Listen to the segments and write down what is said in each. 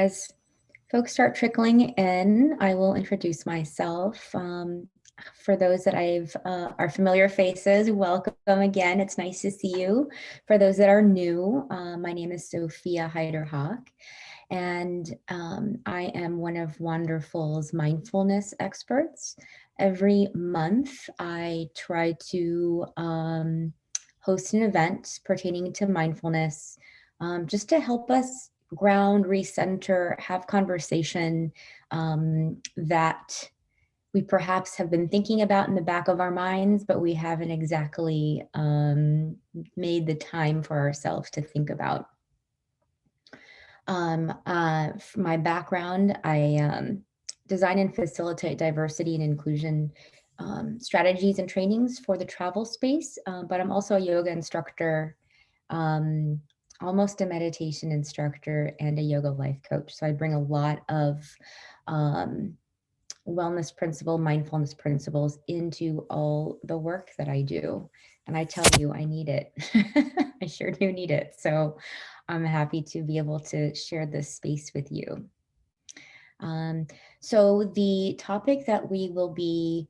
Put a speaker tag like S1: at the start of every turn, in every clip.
S1: As folks start trickling in, I will introduce myself. For those that are familiar faces, welcome again. It's nice to see you. For those that are new, my name is Sophia Heiderhock, and I am one of Wonderful's mindfulness experts. Every month, I try to host an event pertaining to mindfulness, just to help us ground, recenter, have conversation that we perhaps have been thinking about in the back of our minds, but we haven't exactly made the time for ourselves to think about. For my background, I design and facilitate diversity and inclusion strategies and trainings for the travel space, but I'm also a yoga instructor, um, almost a meditation instructor, and a yoga life coach. So I bring a lot of um, wellness mindfulness principles into all the work that I do. And I tell you, I need it. I sure do need it. So I'm happy to be able to share this space with you. Um, so the topic that we will be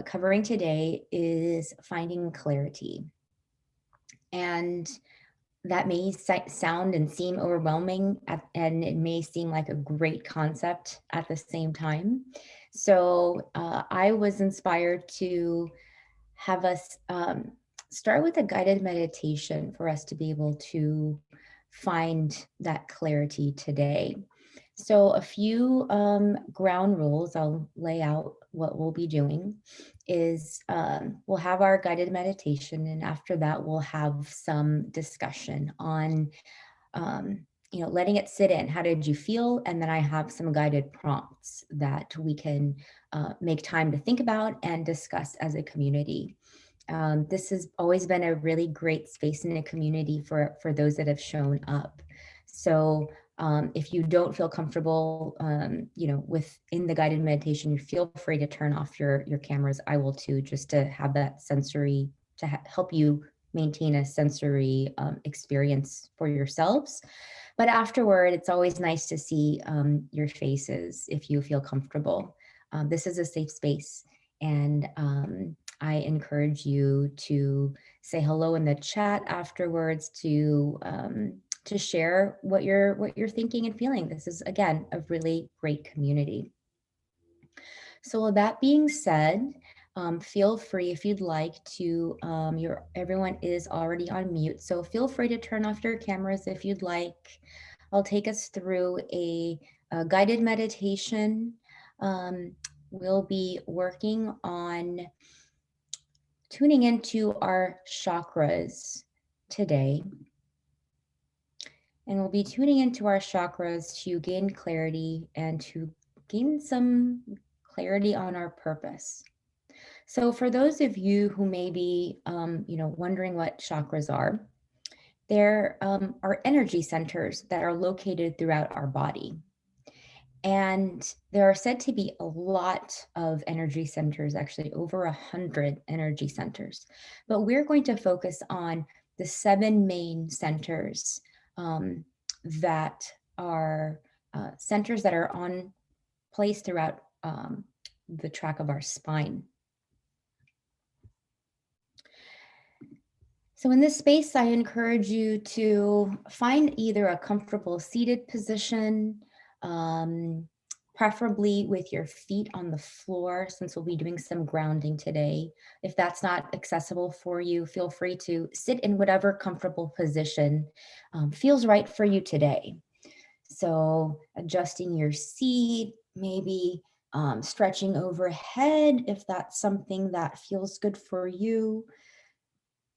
S1: covering today is finding clarity. And that may sound and seem overwhelming, and it may seem like a great concept at the same time. So I was inspired to have us start with a guided meditation for us to be able to find that clarity today. So a few ground rules I'll lay out what we'll be doing is we'll have our guided meditation, and after that we'll have some discussion on letting it sit in. How did you feel? And then I have some guided prompts that we can make time to think about and discuss as a community. This has always been a really great space in a community for those that have shown up. So if you don't feel comfortable, within the guided meditation, you feel free to turn off your cameras. I will too, just to have that sensory, to help you maintain a sensory experience for yourselves. But afterward, it's always nice to see your faces if you feel comfortable. This is a safe space, and I encourage you to say hello in the chat afterwards, to share what you're thinking and feeling. This is, again, a really great community. So with that being said, feel free, if you'd like to, everyone is already on mute, so feel free to turn off your cameras if you'd like. I'll take us through a guided meditation. We'll be working on tuning into our chakras today. And we'll be tuning into our chakras to gain clarity and to gain some clarity on our purpose. So for those of you who may be, wondering what chakras are, there are energy centers that are located throughout our body. And there are said to be a lot of energy centers, actually over 100 energy centers. But we're going to focus on the 7 main centers that are centers that are on place throughout the track of our spine. So in this space, I encourage you to find either a comfortable seated position, preferably with your feet on the floor, since we'll be doing some grounding today. If that's not accessible for you, feel free to sit in whatever comfortable position feels right for you today. So adjusting your seat, maybe stretching overhead if that's something that feels good for you.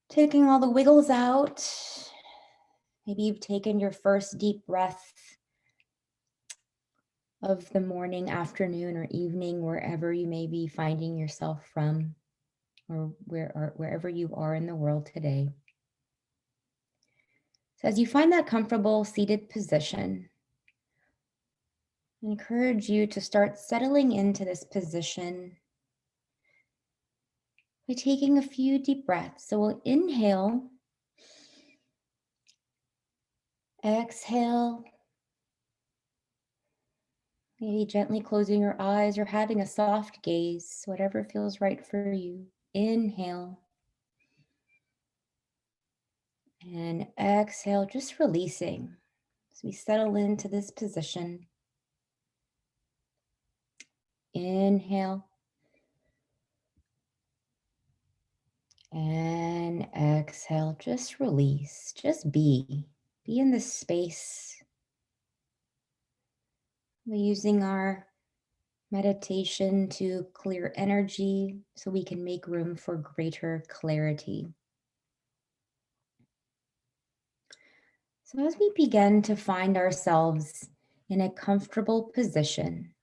S1: Taking all the wiggles out. Maybe you've taken your first deep breath of the morning, afternoon, or evening, wherever you may be finding yourself from, or wherever you are in the world today. So as you find that comfortable seated position, I encourage you to start settling into this position by taking a few deep breaths. So we'll inhale, exhale, Maybe gently closing your eyes or having a soft gaze, whatever feels right for you. Inhale and exhale, just releasing as we settle into this position. Inhale and exhale, just release, just be. Be in this space. We're using our meditation to clear energy so we can make room for greater clarity. So, as we begin to find ourselves in a comfortable position,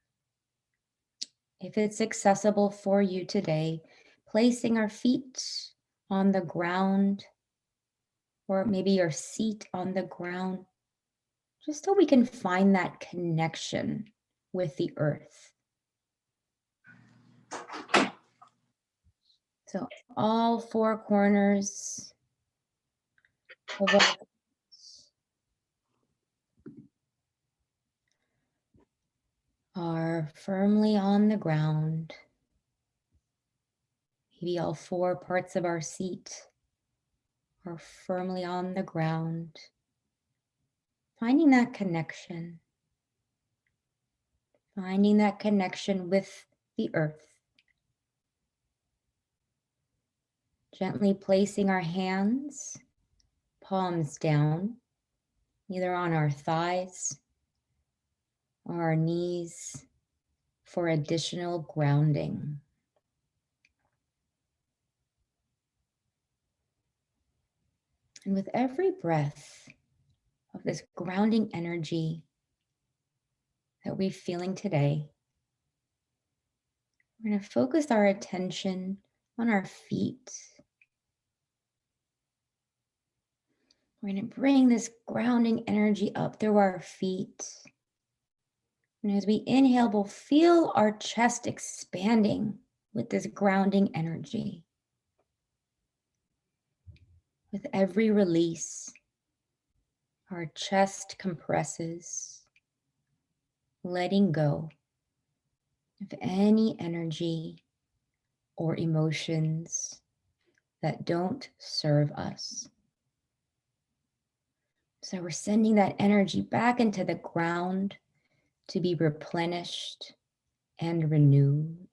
S1: if it's accessible for you today, placing our feet on the ground or maybe your seat on the ground, just so we can find that connection with the earth. So, all four corners of our are firmly on the ground. Maybe all four parts of our seat are firmly on the ground. Finding that connection. Finding that connection with the earth. Gently placing our hands, palms down, either on our thighs or our knees for additional grounding. And with every breath of this grounding energy that we're feeling today, we're going to focus our attention on our feet. We're going to bring this grounding energy up through our feet. And as we inhale, we'll feel our chest expanding with this grounding energy. With every release, our chest compresses, letting go of any energy or emotions that don't serve us. So we're sending that energy back into the ground to be replenished and renewed.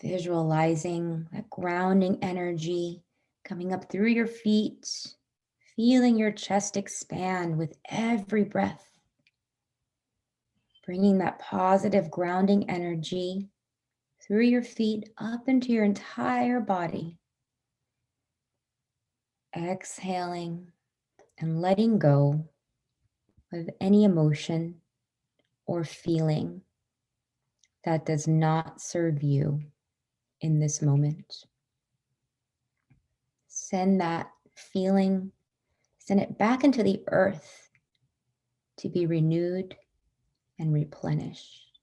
S1: Visualizing that grounding energy coming up through your feet, feeling your chest expand with every breath. Bringing that positive grounding energy through your feet up into your entire body. Exhaling and letting go of any emotion or feeling that does not serve you in this moment. Send that feeling, send it back into the earth to be renewed and replenished.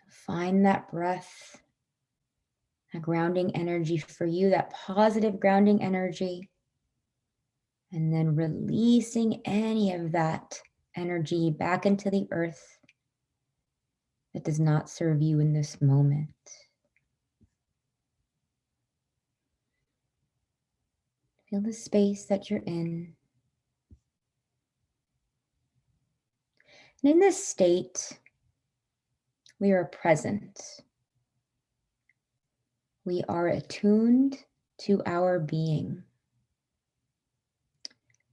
S1: Find that breath, a grounding energy for you, that positive grounding energy, and then releasing any of that energy back into the earth that does not serve you in this moment. Feel the space that you're in. And in this state, we are present. We are attuned to our being.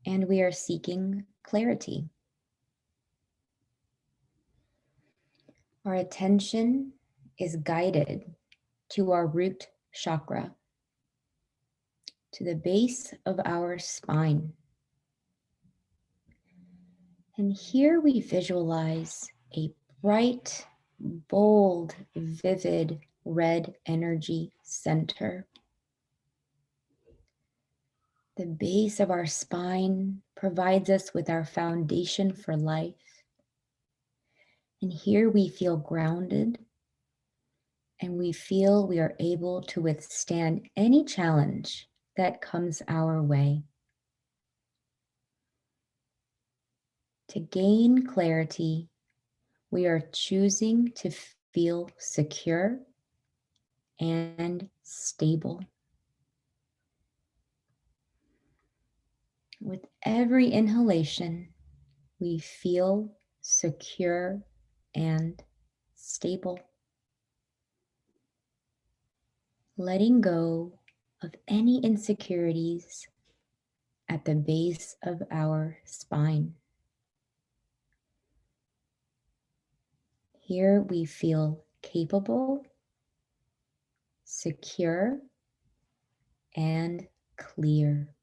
S1: And we are seeking clarity. Our attention is guided to our root chakra, to the base of our spine. And here we visualize a bright, bold, vivid red energy center. The base of our spine provides us with our foundation for life. And here we feel grounded and we feel we are able to withstand any challenge that comes our way. To gain clarity, we are choosing to feel secure and stable. With every inhalation, we feel secure and stable. Letting go of any insecurities at the base of our spine. Here we feel capable, secure, and clear.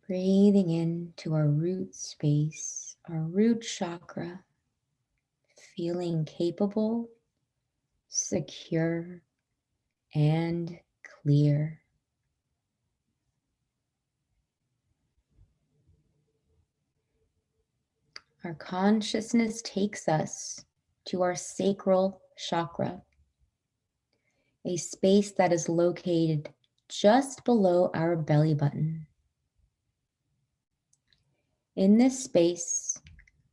S1: Breathing into our root space, our root chakra, feeling capable, secure, and clear. Our consciousness takes us to our sacral chakra, a space that is located just below our belly button. In this space,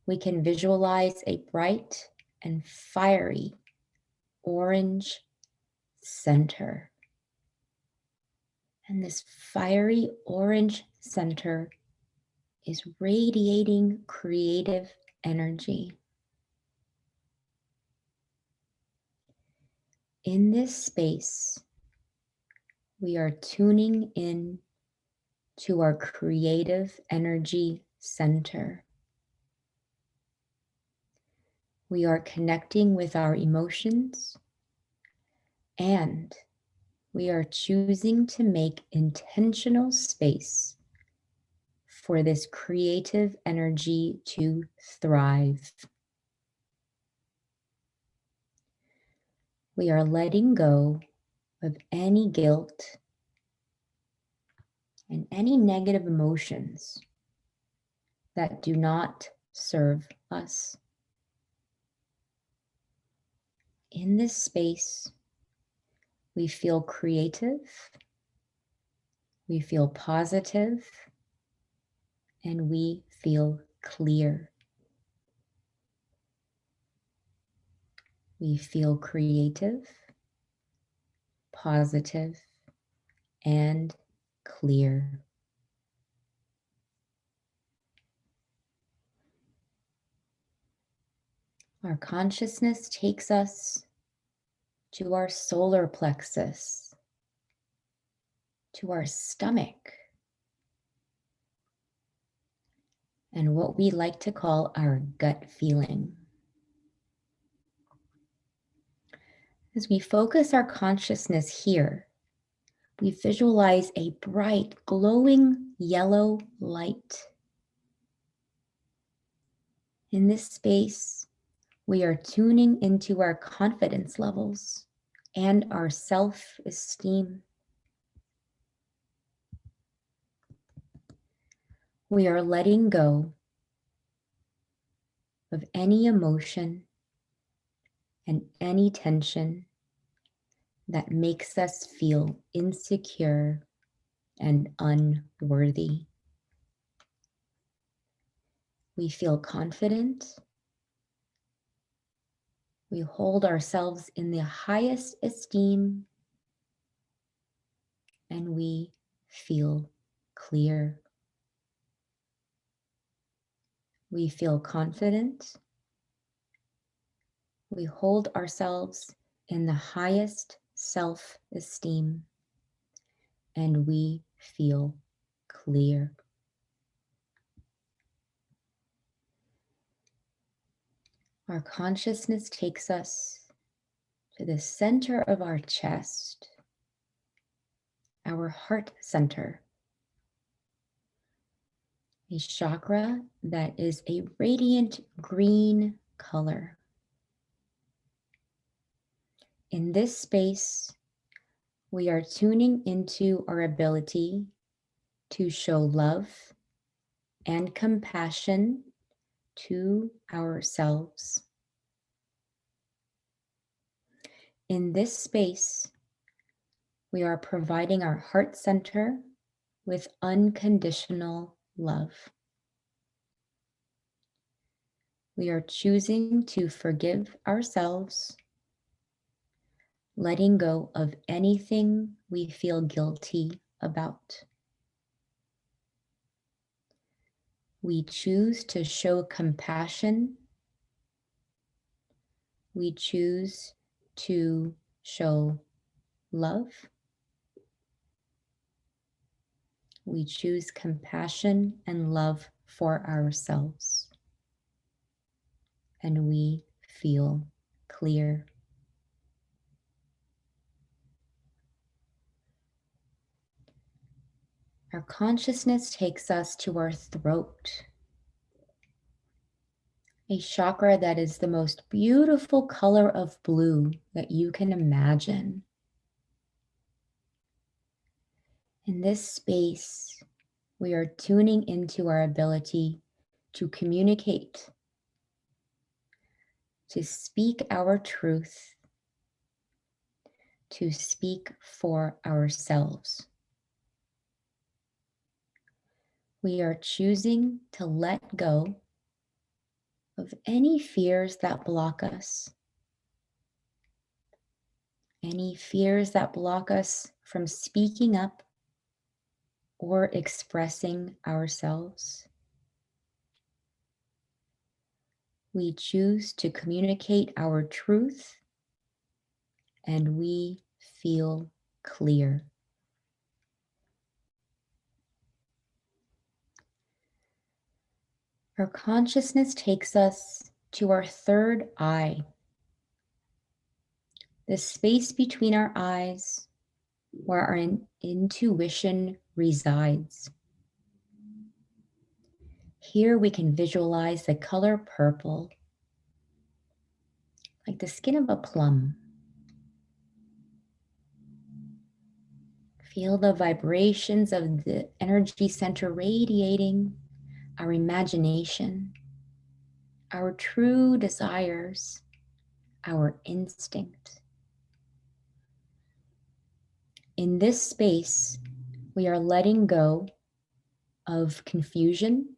S1: we can visualize a bright and fiery orange center. And this fiery orange center is radiating creative energy. In this space, we are tuning in to our creative energy center. We are connecting with our emotions, and we are choosing to make intentional space for this creative energy to thrive. We are letting go of any guilt and any negative emotions that do not serve us. In this space, we feel creative, we feel positive, and we feel clear. We feel creative, positive, and clear. Our consciousness takes us to our solar plexus, to our stomach, and what we like to call our gut feeling. As we focus our consciousness here, we visualize a bright, glowing yellow light. In this space, we are tuning into our confidence levels and our self-esteem. We are letting go of any emotion and any tension that makes us feel insecure and unworthy. We feel confident. We hold ourselves in the highest esteem, and we feel clear. We feel confident. We hold ourselves in the highest self-esteem, and we feel clear. Our consciousness takes us to the center of our chest, our heart center, a chakra that is a radiant green color. In this space, we are tuning into our ability to show love and compassion to ourselves. In this space, we are providing our heart center with unconditional love. We are choosing to forgive ourselves, letting go of anything we feel guilty about. We choose to show compassion. We choose to show love. We choose compassion and love for ourselves. And we feel clear. Our consciousness takes us to our throat, a chakra that is the most beautiful color of blue that you can imagine. In this space, we are tuning into our ability to communicate, to speak our truth, to speak for ourselves. We are choosing to let go of any fears that block us, any fears that block us from speaking up or expressing ourselves. We choose to communicate our truth and we feel clear. Our consciousness takes us to our third eye, the space between our eyes where our intuition resides. Here we can visualize the color purple, like the skin of a plum. Feel the vibrations of the energy center radiating our imagination, our true desires, our instinct. In this space, we are letting go of confusion,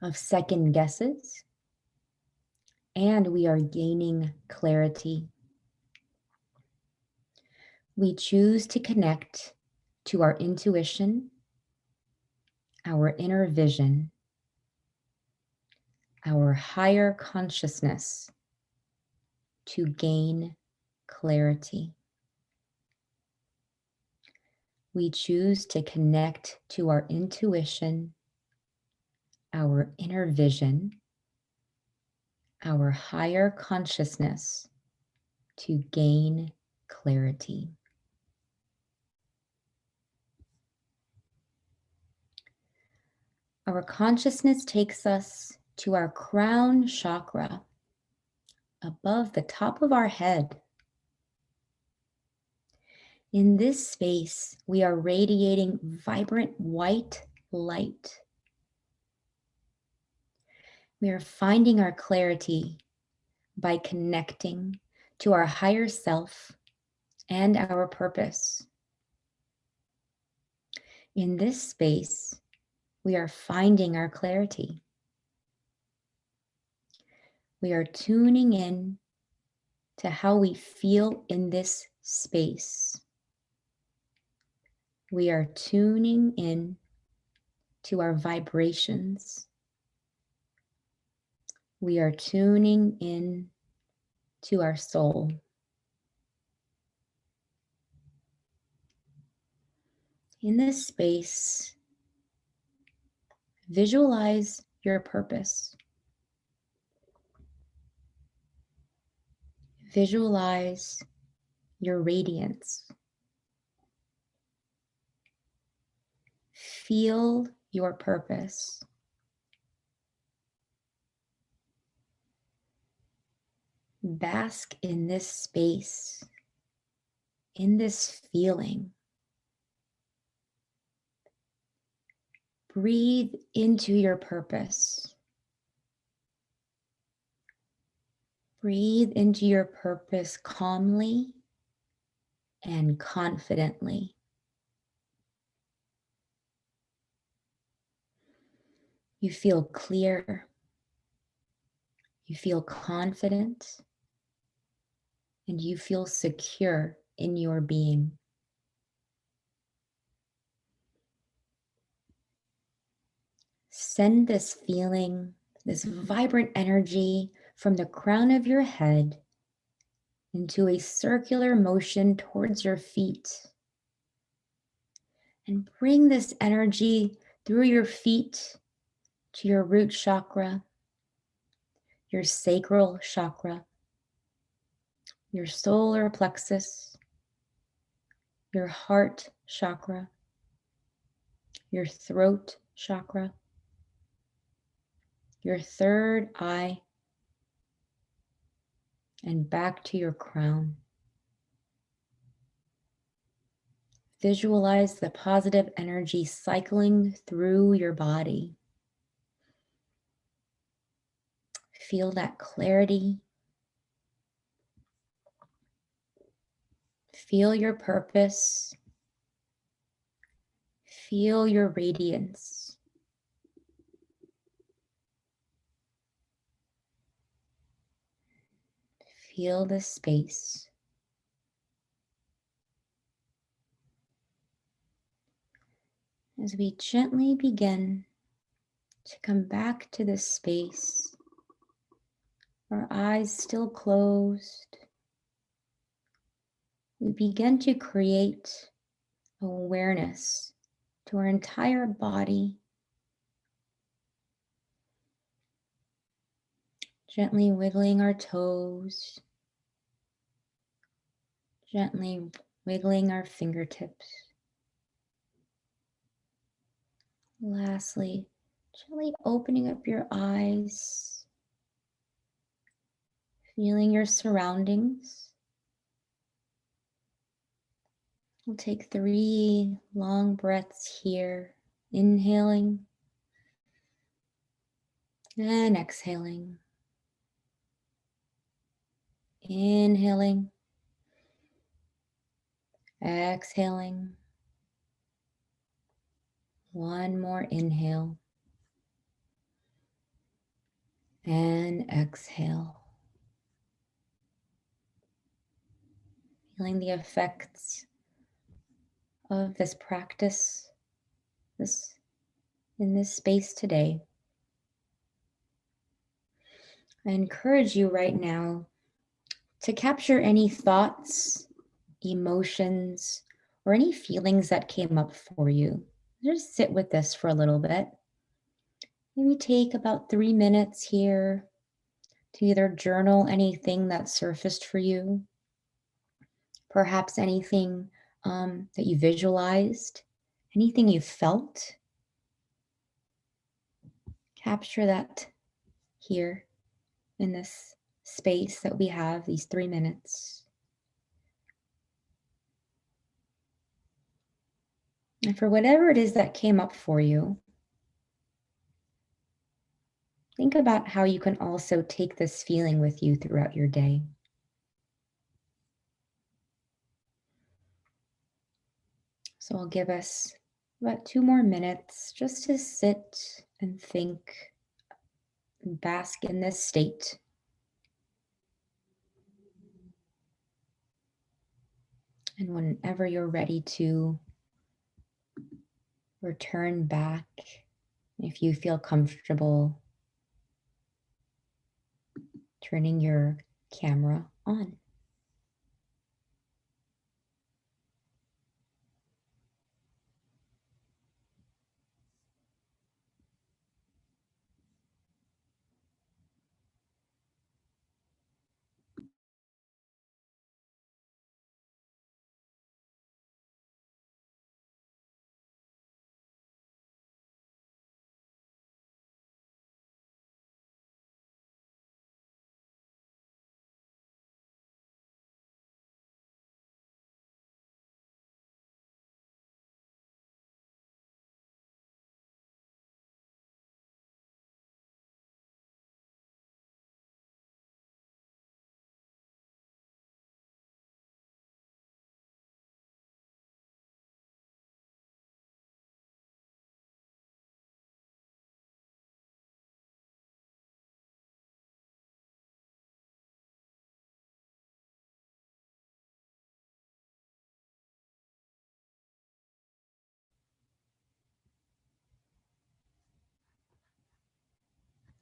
S1: of second guesses, and we are gaining clarity. We choose to connect to our intuition, our inner vision, our higher consciousness to gain clarity. We choose to connect to our intuition, our inner vision, our higher consciousness to gain clarity. Our consciousness takes us to our crown chakra above the top of our head. In this space, we are radiating vibrant white light. We are finding our clarity by connecting to our higher self and our purpose. In this space, we are finding our clarity. We are tuning in to how we feel in this space. We are tuning in to our vibrations. We are tuning in to our soul. In this space, visualize your purpose. Visualize your radiance. Feel your purpose. Bask in this space, in this feeling. Breathe into your purpose. Breathe into your purpose calmly and confidently. You feel clear. You feel confident. And you feel secure in your being. Send this feeling, this vibrant energy from the crown of your head into a circular motion towards your feet. And bring this energy through your feet to your root chakra, your sacral chakra, your solar plexus, your heart chakra, your throat chakra, your third eye, and back to your crown. Visualize the positive energy cycling through your body. Feel that clarity. Feel your purpose. Feel your radiance. Feel the space. As we gently begin to come back to this space, our eyes still closed, we begin to create awareness to our entire body. Gently wiggling our toes, gently wiggling our fingertips. Lastly, gently opening up your eyes, feeling your surroundings. We'll take 3 long breaths here, inhaling and exhaling. Inhaling, exhaling. One more inhale and exhale. Feeling the effects of this practice in this space today. I encourage you right now to capture any thoughts, emotions, or any feelings that came up for you. Just sit with this for a little bit. Maybe take about 3 minutes here to either journal anything that surfaced for you, perhaps anything that you visualized, anything you felt. Capture that here in this space that we have, these 3 minutes. And for whatever it is that came up for you, think about how you can also take this feeling with you throughout your day. So I'll give us about 2 more minutes just to sit and think and bask in this state. And whenever you're ready to return back, if you feel comfortable turning your camera on.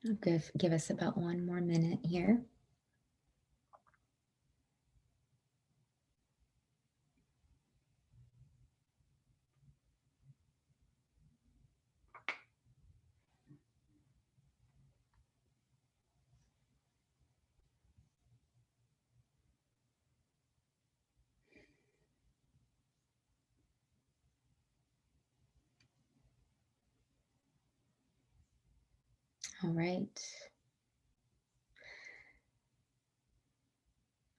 S1: I'll give us about 1 more minute here. All right.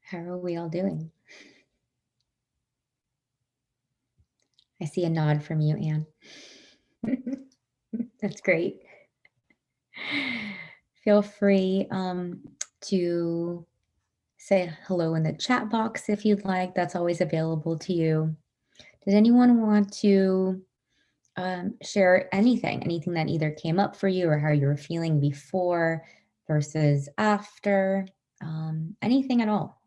S1: How are we all doing? I see a nod from you, Anne. That's great. Feel free to say hello in the chat box if you'd like. That's always available to you. Does anyone want to share anything that either came up for you or how you were feeling before versus after? Anything at all?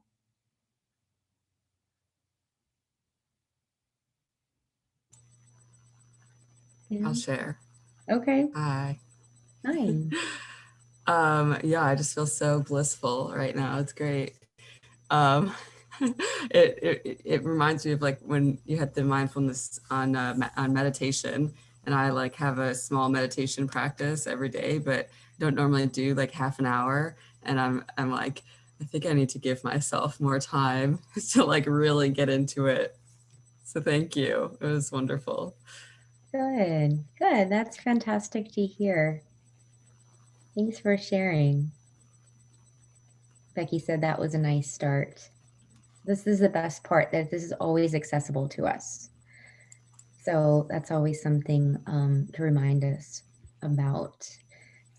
S2: I'll
S1: Yeah.
S2: share.
S1: Okay.
S2: Hi.
S1: Hi.
S2: Yeah, I just feel so blissful right now. It's great. Um, it reminds me of like when you had the mindfulness on meditation, and I like have a small meditation practice every day, but don't normally do like half an hour. And I'm like, I think I need to give myself more time to like really get into it. So thank you. It was wonderful.
S1: Good. Good. That's fantastic to hear. Thanks for sharing. Becky said that was a nice start. This is the best part, that this is always accessible to us. So that's always something to remind us about.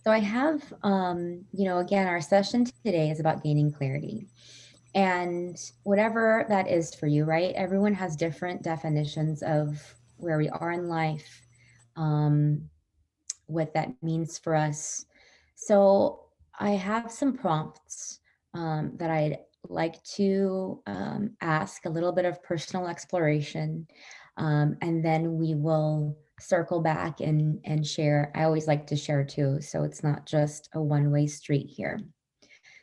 S1: So I have, again, our session today is about gaining clarity. And whatever that is for you, right? Everyone has different definitions of where we are in life, um, what that means for us. So I have some prompts that I'd like to ask, a little bit of personal exploration, and then we will circle back and share. I always like to share too, so it's not just a one-way street here.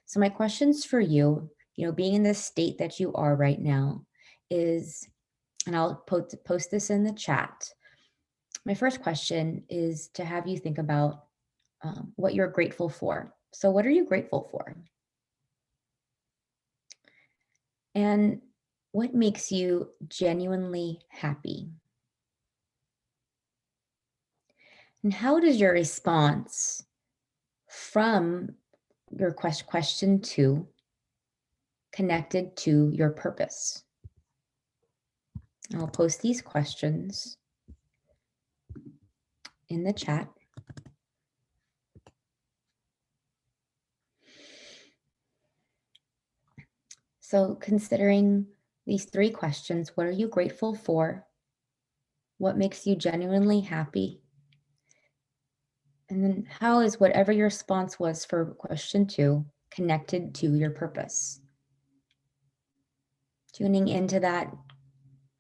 S1: So my questions for you, being in the state that you are right now, is, and I'll post this in the chat. My first question is to have you think about what you're grateful for. So, what are you grateful for? And what makes you genuinely happy? And how does your response from your question two connected to your purpose? I'll post these questions in the chat. So, considering these three questions, what are you grateful for? What makes you genuinely happy? And then, how is whatever your response was for question two connected to your purpose? Tuning into that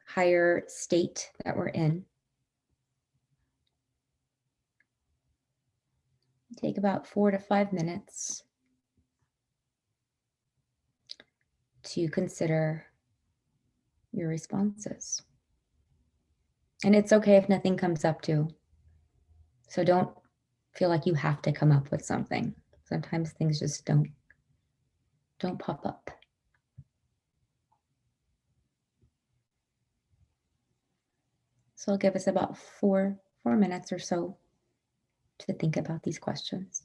S1: higher state that we're in. Take about 4 to 5 minutes to consider your responses. And it's okay if nothing comes up too. So don't feel like you have to come up with something. Sometimes things just don't pop up. So I'll give us about four minutes or so to think about these questions.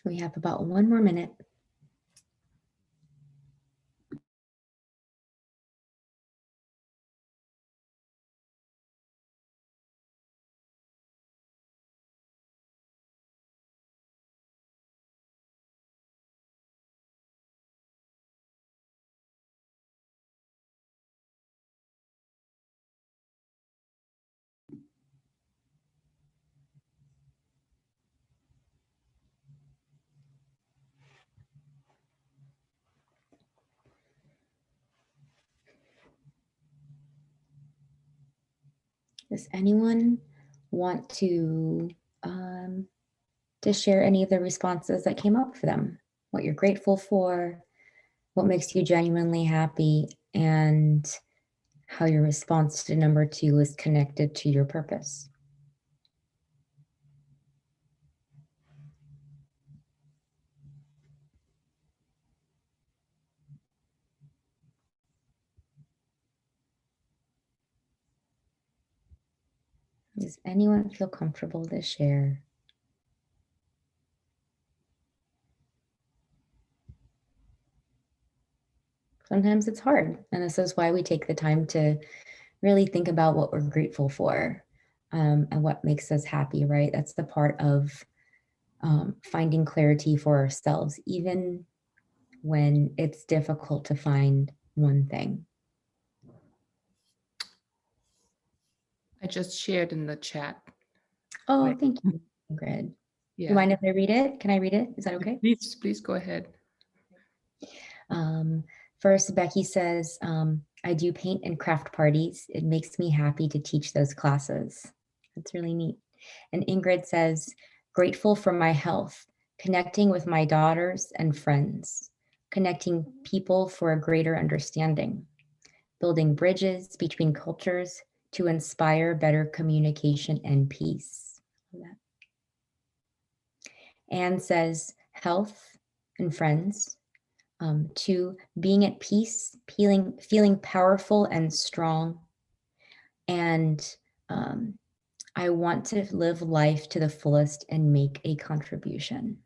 S1: We have about 1 more minute. Does anyone want to share any of the responses that came up for them? What you're grateful for, what makes you genuinely happy, and how your response to number 2 is connected to your purpose. Does anyone feel comfortable to share? Sometimes it's hard, and this is why we take the time to really think about what we're grateful for, and what makes us happy, right? That's the part of finding clarity for ourselves, even when it's difficult to find one thing.
S3: I just shared in the chat.
S1: Oh,
S3: Right.
S1: thank you, Ingrid.
S3: Yeah.
S1: You mind if I read it? Can I read it? Is that okay?
S3: Please go ahead.
S1: First, Becky says, I do paint and craft parties. It makes me happy to teach those classes. That's really neat. And Ingrid says, grateful for my health, connecting with my daughters and friends, connecting people for a greater understanding, building bridges between cultures to inspire better communication and peace. Anne says, health and friends, to being at peace, feeling powerful and strong. And I want to live life to the fullest and make a contribution.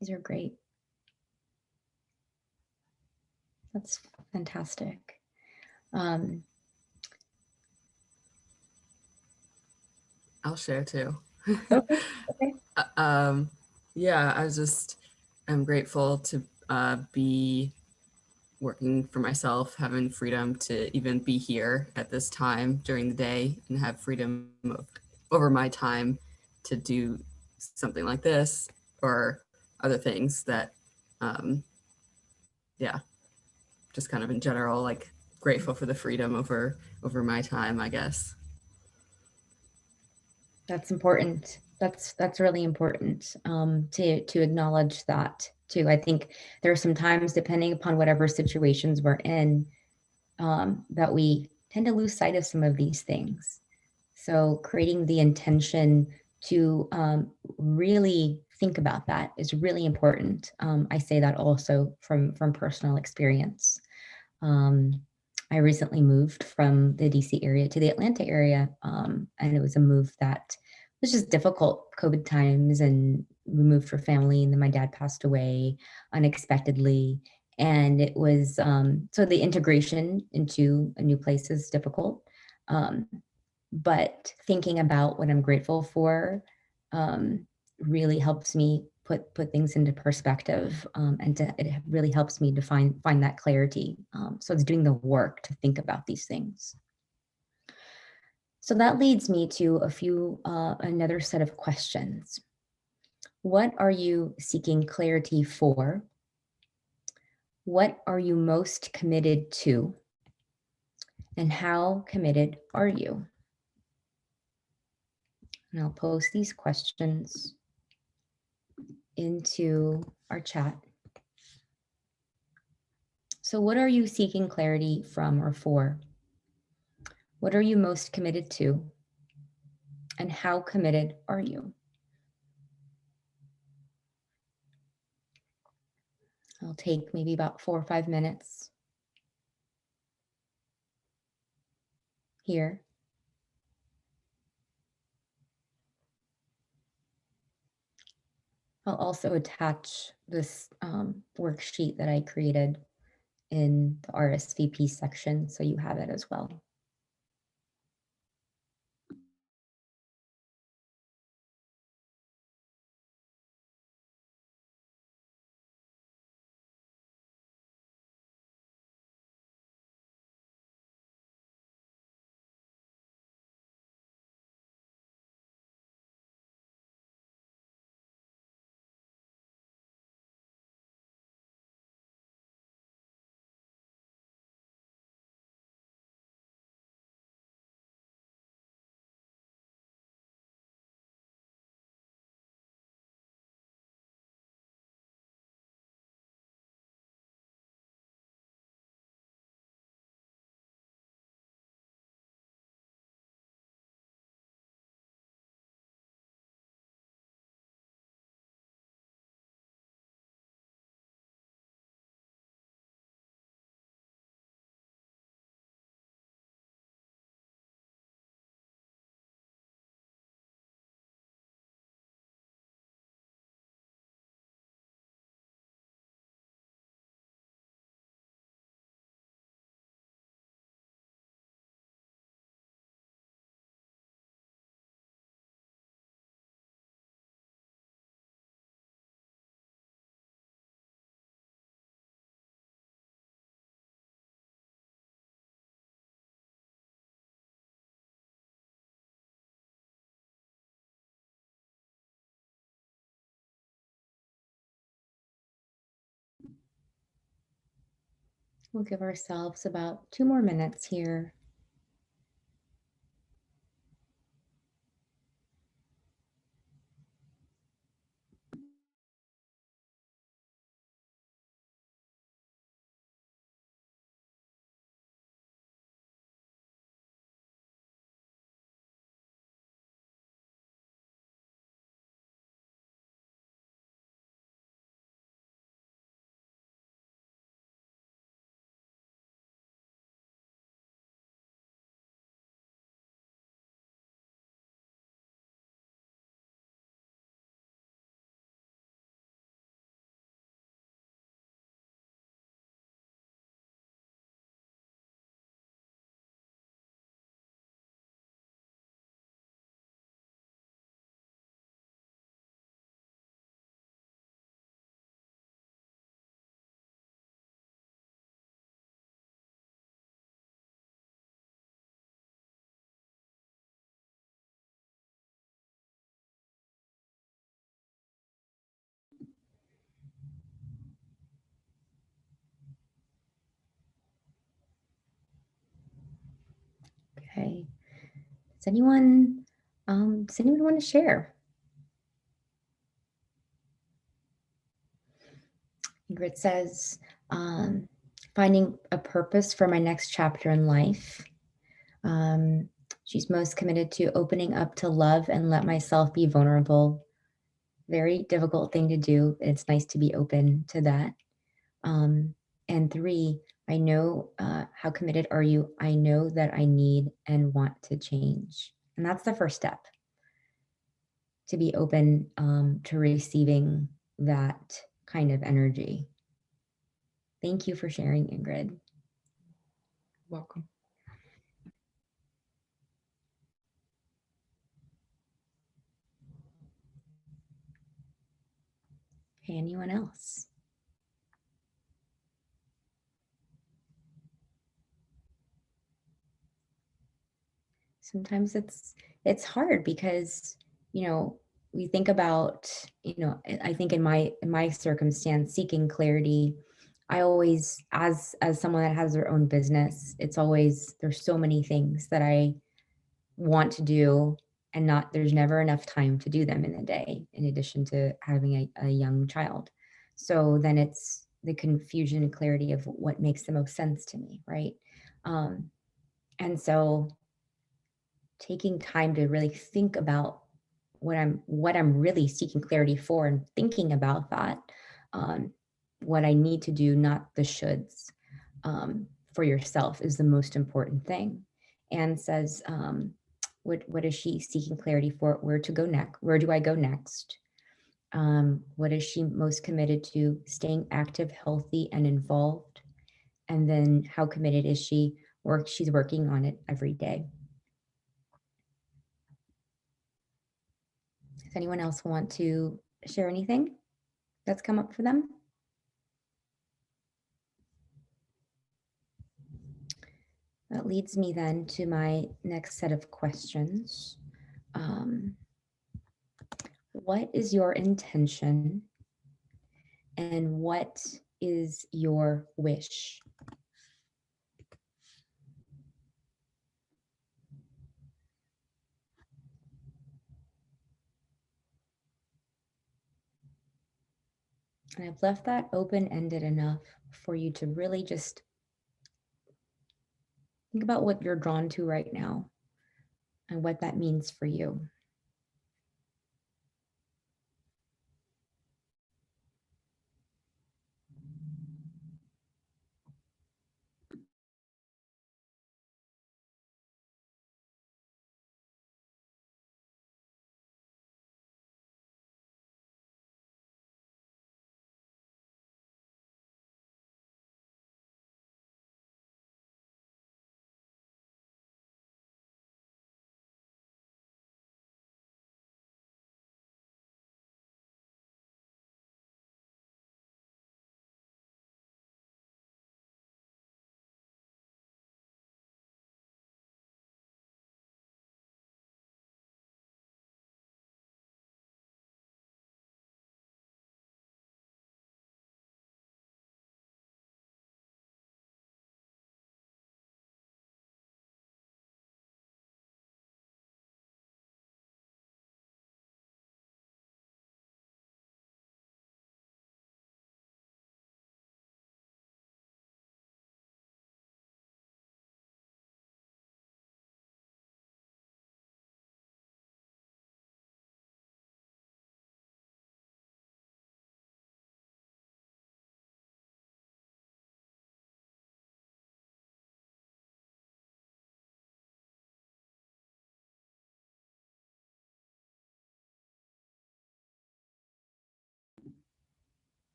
S1: These are great. That's fantastic.
S2: I'll share too.
S1: Okay.
S2: Yeah, I'm grateful to be working for myself, having freedom to even be here at this time during the day and have freedom over my time to do something like this or other things that, yeah, just kind of in general, like grateful for the freedom over my time, I guess.
S1: That's important. That's really important, to acknowledge that too. I think there are some times, depending upon whatever situations we're in, that we tend to lose sight of some of these things. So creating the intention to really think about that is really important. I say that also from personal experience. I recently moved from the DC area to the Atlanta area, and it was a move that was just difficult. COVID times, and we moved for family, and then my dad passed away unexpectedly, and it was so the integration into a new place is difficult. But thinking about what I'm grateful for really helps me put things into perspective, and it really helps me to find that clarity. So it's doing the work to think about these things. So that leads me to another set of questions. What are you seeking clarity for? What are you most committed to? And how committed are you? And I'll post these questions into our chat. So what are you seeking clarity from or for? What are you most committed to? And how committed are you? I'll take maybe about 4 or 5 minutes here. I'll also attach this worksheet that I created in the RSVP section, so you have it as well. We'll give ourselves about 2 more minutes here. Okay. Does anyone want to share? Ingrid says, finding a purpose for my next chapter in life. She's most committed to opening up to love and let myself be vulnerable. Very difficult thing to do. It's nice to be open to that. And 3, I know, how committed are you? I know that I need and want to change. And that's the first step, to be open to receiving that kind of energy. Thank you for sharing, Ingrid.
S3: Welcome.
S1: Okay, anyone else? Sometimes it's hard because, we think about, I think in my circumstance, seeking clarity, I always, as someone that has their own business, it's always, there's so many things that I want to do, and there's never enough time to do them in a day, in addition to having a young child. So then it's the confusion and clarity of what makes the most sense to me, right? And so taking time to really think about what I'm really seeking clarity for, and thinking about that, what I need to do, not the shoulds, for yourself, is the most important thing. And says, what is she seeking clarity for? Where do I go next? What is she most committed to? Staying active, healthy, and involved. And then how committed is she? She's working on it every day. Does anyone else want to share anything that's come up for them? That leads me then to my next set of questions. What is your intention and what is your wish? And I've left that open-ended enough for you to really just think about what you're drawn to right now and what that means for you.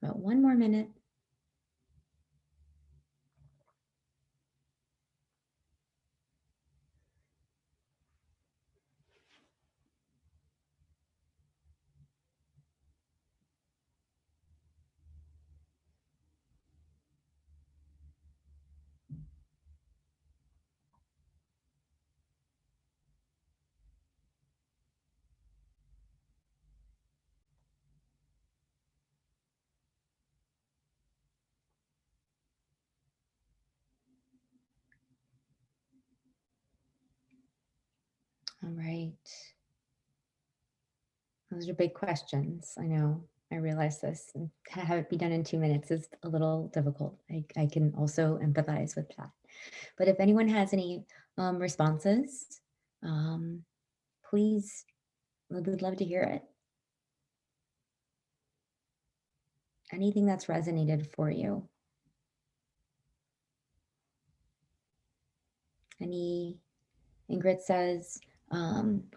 S1: About 1 more minute. All right. Those are big questions. I know. I realize this. And to have it be done in 2 minutes is a little difficult. I can also empathize with that. But if anyone has any responses, please, we would love to hear it. Anything that's resonated for you. Ingrid says,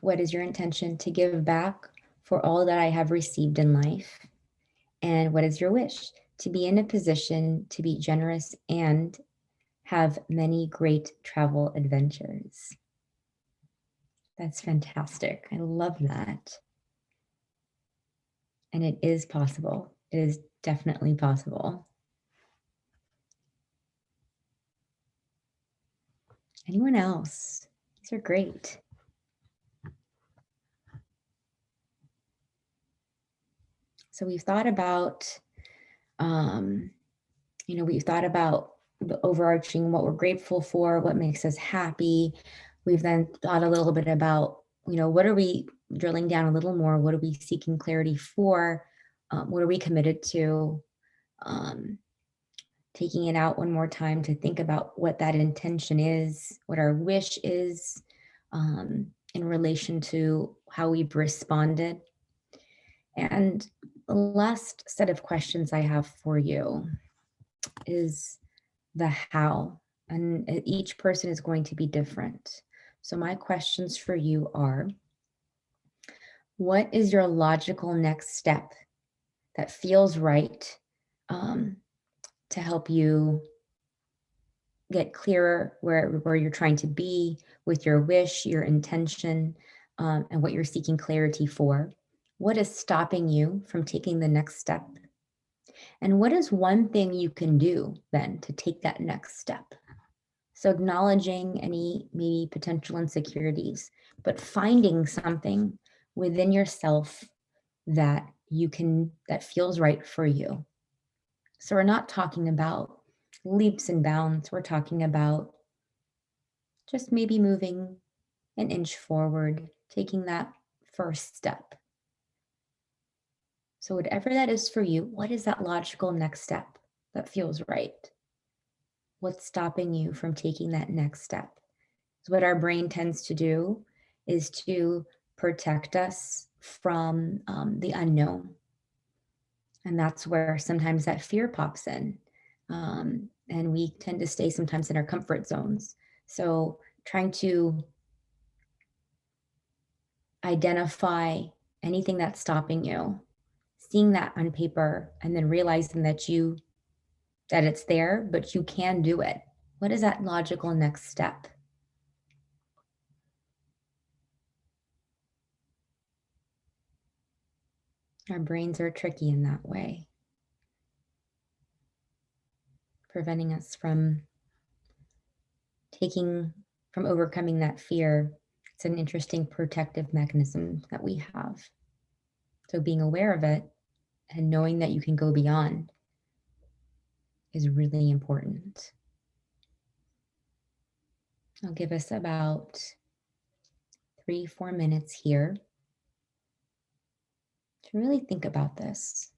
S1: what is your intention? To give back for all that I have received in life. And what is your wish? To be in a position to be generous and have many great travel adventures. That's fantastic. I love that. And it is possible. It is definitely possible. Anyone else? These are great. So we've thought about, we've thought about the overarching, what we're grateful for, what makes us happy. We've then thought a little bit about, what are we drilling down a little more? What are we seeking clarity for? What are we committed to? Taking it out one more time to think about what that intention is, what our wish is in relation to how we've responded. And the last set of questions I have for you is the how, and each person is going to be different. So my questions for you are, What is your logical next step that feels right, to help you get clearer where you're trying to be with your wish, your intention, and what you're seeking clarity for? What is stopping you from taking the next step? And what is one thing you can do then to take that next step? So acknowledging any maybe potential insecurities, but finding something within yourself that that feels right for you. So we're not talking about leaps and bounds. We're talking about just maybe moving an inch forward, taking that first step. So whatever that is for you, what is that logical next step that feels right? What's stopping you from taking that next step? So what our brain tends to do is to protect us from the unknown. And that's where sometimes that fear pops in. And we tend to stay sometimes in our comfort zones. So trying to identify anything that's stopping you, seeing that on paper, and then realizing that it's there, but you can do it. What is that logical next step? Our brains are tricky in that way, preventing us taking from overcoming that fear. It's an interesting protective mechanism that we have. So being aware of it and knowing that you can go beyond is really important. I'll give us about 3-4 minutes here to really think about this.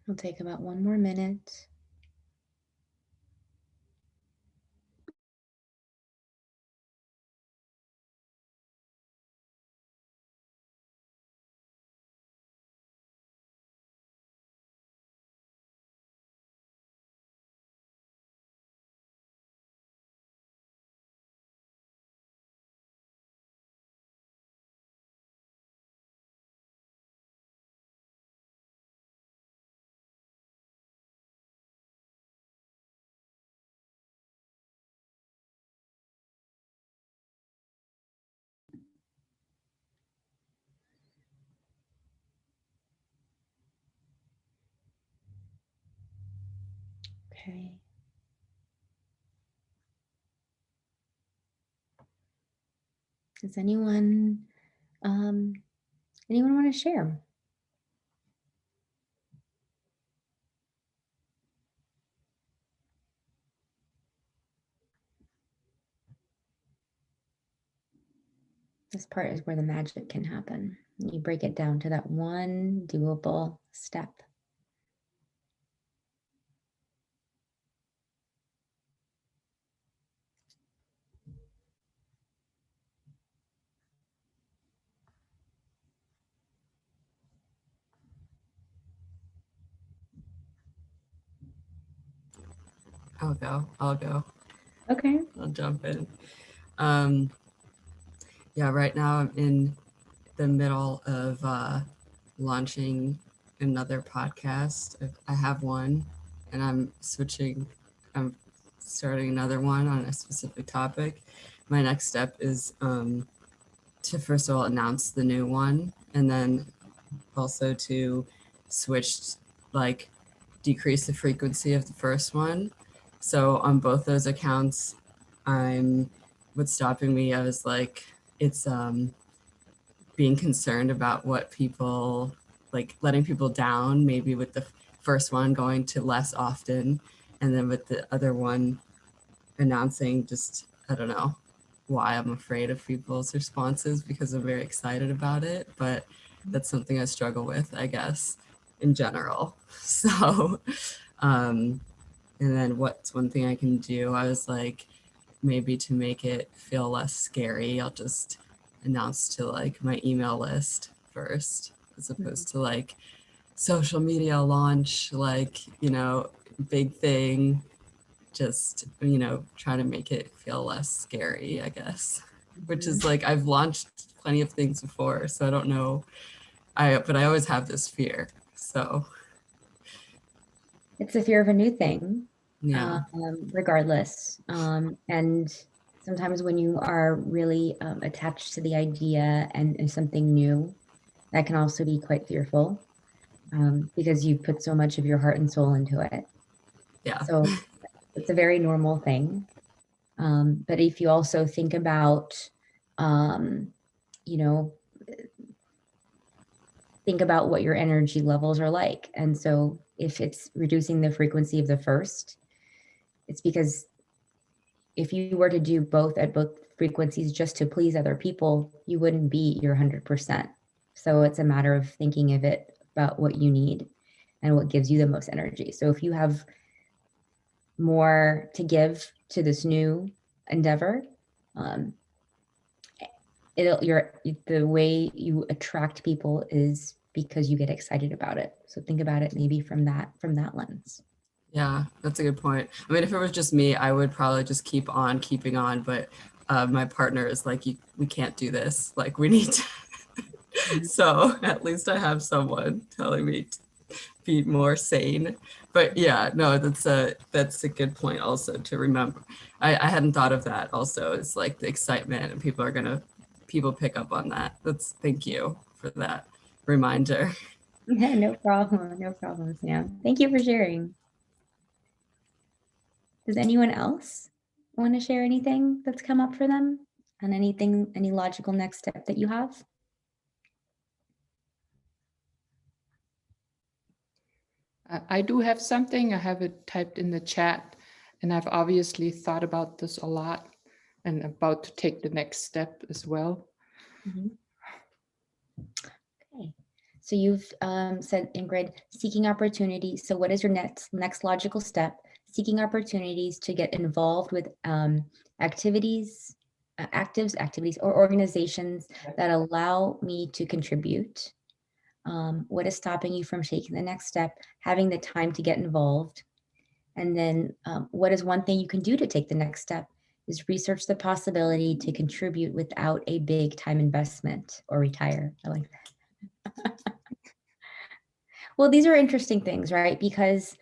S1: We'll take about 1 more minute. Okay. Does anyone want to share? This part is where the magic can happen. You break it down to that one doable step.
S2: I'll go.
S1: Okay.
S2: I'll jump in. Yeah, right now I'm in the middle of launching another podcast. I have one, and I'm starting another one on a specific topic. My next step is to first of all announce the new one, and then also to switch, like decrease the frequency of the first one. So on both those accounts, what's stopping me, I was like, it's being concerned about what people, like letting people down, maybe with the first one going to less often, and then with the other one announcing, just I don't know why I'm afraid of people's responses, because I'm very excited about it, but that's something I struggle with, I guess, in general. So and then what's one thing I can do, I was like, maybe to make it feel less scary, I'll just announce to like my email list first, as opposed to like social media launch, like, big thing. Just, trying to make it feel less scary, I guess. Which is like, I've launched plenty of things before, so I don't know. But I always have this fear. So
S1: It's the fear of a new thing,
S2: yeah.
S1: regardless. And sometimes when you are really attached to the idea and something new, that can also be quite fearful, because you put so much of your heart and soul into it.
S2: Yeah.
S1: So it's a very normal thing. But if you also think about, you know, think about what your energy levels are like. And so if it's reducing the frequency of the first, it's because if you were to do both at both frequencies just to please other people, you wouldn't be your 100%. So it's a matter of thinking of it about what you need and what gives you the most energy. So if you have more to give to this new endeavor, um, the way you attract people is because you get excited about it. So think about it maybe from that lens.
S2: Yeah, that's a good point. I mean, if it was just me, I would probably just keep on keeping on. But my partner is like, we can't do this. Like, we need to. So at least I have someone telling me to be more sane. But yeah, no, that's a good point also to remember. I hadn't thought of that also. It's like the excitement, and people pick up on that. Thank you for that reminder.
S1: No problem. No problem, Sam. Thank you for sharing. Does anyone else want to share anything that's come up for them, and any logical next step that you have?
S3: I do have something. I have it typed in the chat, and I've obviously thought about this a lot and about to take the next step as well.
S1: Mhm. Okay. So you've said, Ingrid, seeking opportunities. So what is your next logical step? Seeking opportunities to get involved with activities or organizations that allow me to contribute. What is stopping you from taking the next step? Having the time to get involved. And then what is one thing you can do to take the next step? Is research the possibility to contribute without a big time investment or retire. I like that. Well, these are interesting things, right? Because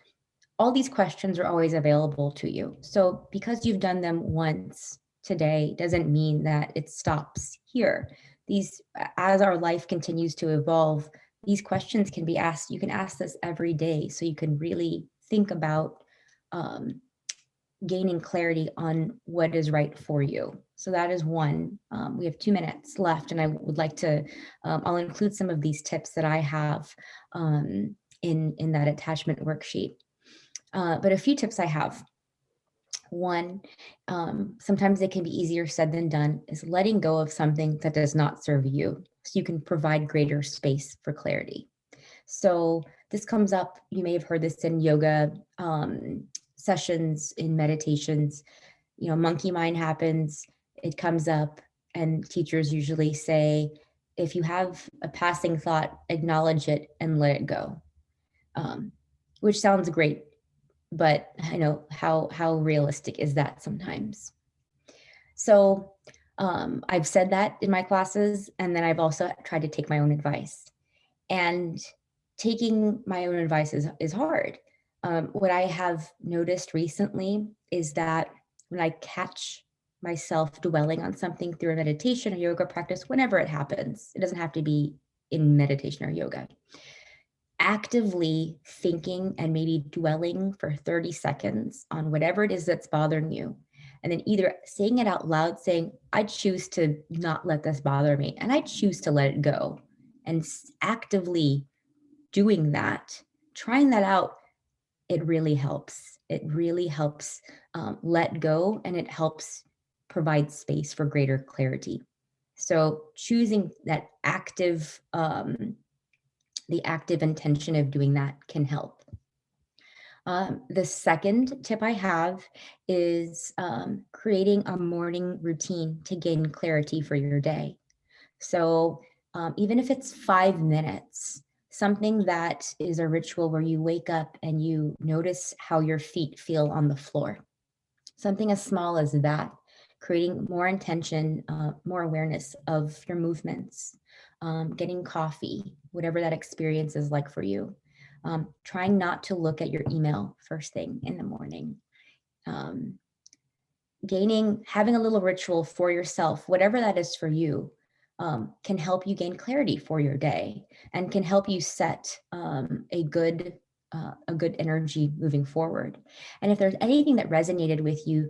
S1: all these questions are always available to you. So because you've done them once today doesn't mean that it stops here. As our life continues to evolve, these questions can be asked. You can ask this every day, so you can really think about gaining clarity on what is right for you. So that is one. We have 2 minutes left, and I would like to, I'll include some of these tips that I have in that attachment worksheet. But a few tips I have. One, sometimes it can be easier said than done, is letting go of something that does not serve you so you can provide greater space for clarity. So this comes up, you may have heard this in yoga sessions, in meditations, monkey mind happens, it comes up, and teachers usually say, if you have a passing thought, acknowledge it and let it go, which sounds great, but I know how realistic is that sometimes. So I've said that in my classes, and then I've also tried to take my own advice. And taking my own advice is hard. What I have noticed recently is that when I catch myself dwelling on something through a meditation or yoga practice, whenever it happens, it doesn't have to be in meditation or yoga, actively thinking and maybe dwelling for 30 seconds on whatever it is that's bothering you, and then either saying it out loud, saying, I choose to not let this bother me, and I choose to let it go, and actively doing that, trying that out, it really helps. It really helps let go, and it helps provide space for greater clarity. So choosing that active, the active intention of doing that can help. The second tip I have is creating a morning routine to gain clarity for your day. So even if it's 5 minutes, something that is a ritual where you wake up and you notice how your feet feel on the floor. Something as small as that, creating more intention, more awareness of your movements, getting coffee, whatever that experience is like for you. Trying not to look at your email first thing in the morning. Having a little ritual for yourself, whatever that is for you, can help you gain clarity for your day and can help you set a good energy moving forward. And if there's anything that resonated with you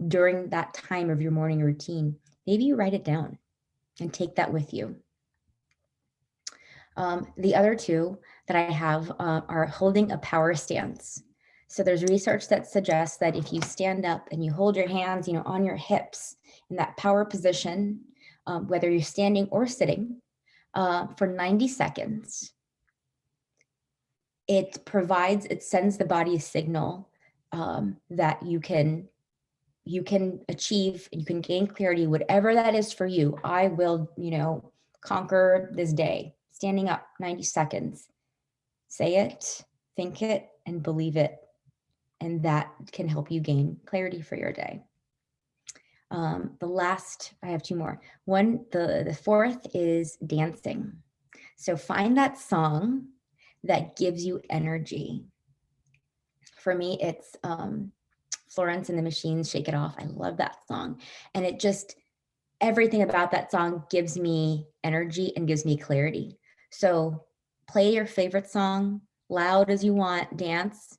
S1: during that time of your morning routine, maybe you write it down and take that with you. The other two that I have are holding a power stance. So there's research that suggests that if you stand up and you hold your hands, on your hips in that power position, whether you're standing or sitting, for 90 seconds, it sends the body a signal that you can achieve, you can gain clarity, whatever that is for you. I will, conquer this day. Standing up, 90 seconds. Say it, think it, and believe it. And that can help you gain clarity for your day. I have two more. The fourth is dancing. So find that song that gives you energy. For me, it's Florence and the Machine's Shake It Off. I love that song. And everything about that song gives me energy and gives me clarity. So play your favorite song loud as you want, dance,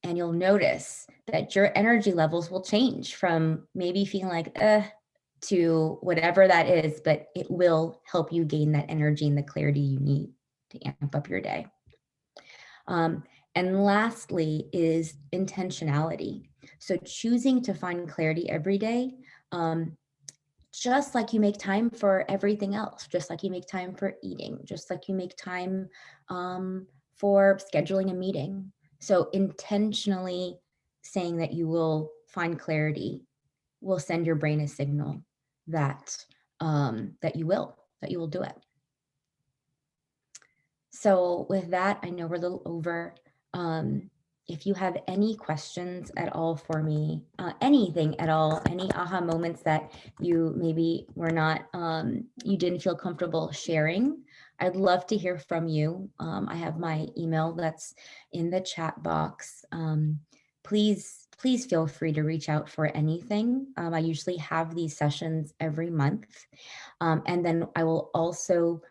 S1: and you'll notice that your energy levels will change from maybe feeling like, to whatever that is, but it will help you gain that energy and the clarity you need to amp up your day. And lastly is intentionality. So choosing to find clarity every day, just like you make time for everything else, just like you make time for eating, just like you make time for scheduling a meeting. So intentionally saying that you will find clarity will send your brain a signal that you will do it. So with that, I know we're a little over. If you have any questions at all for me, anything at all, any aha moments that you maybe were not, you didn't feel comfortable sharing, I'd love to hear from you. I have my email that's in the chat box. Please feel free to reach out for anything. I usually have these sessions every month. And then I will also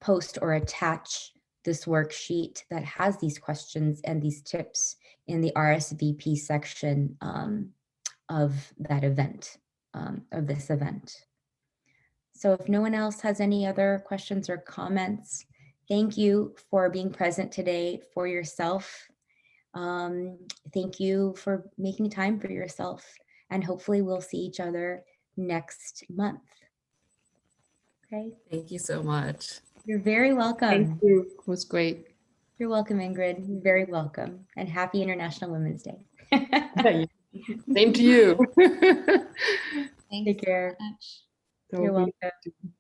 S1: post or attach this worksheet that has these questions and these tips in the RSVP section of that event, of this event. So if no one else has any other questions or comments, thank you for being present today for yourself. Thank you for making time for yourself, and hopefully we'll see each other next month. Okay.
S2: Thank you so much.
S1: You're very welcome.
S3: Thank you. It was great.
S1: You're welcome, Ingrid. You're very welcome. And happy International Women's Day.
S3: Same to you.
S4: Thanks
S1: Take care.
S4: so much.
S3: So
S1: You're
S3: we-
S1: welcome.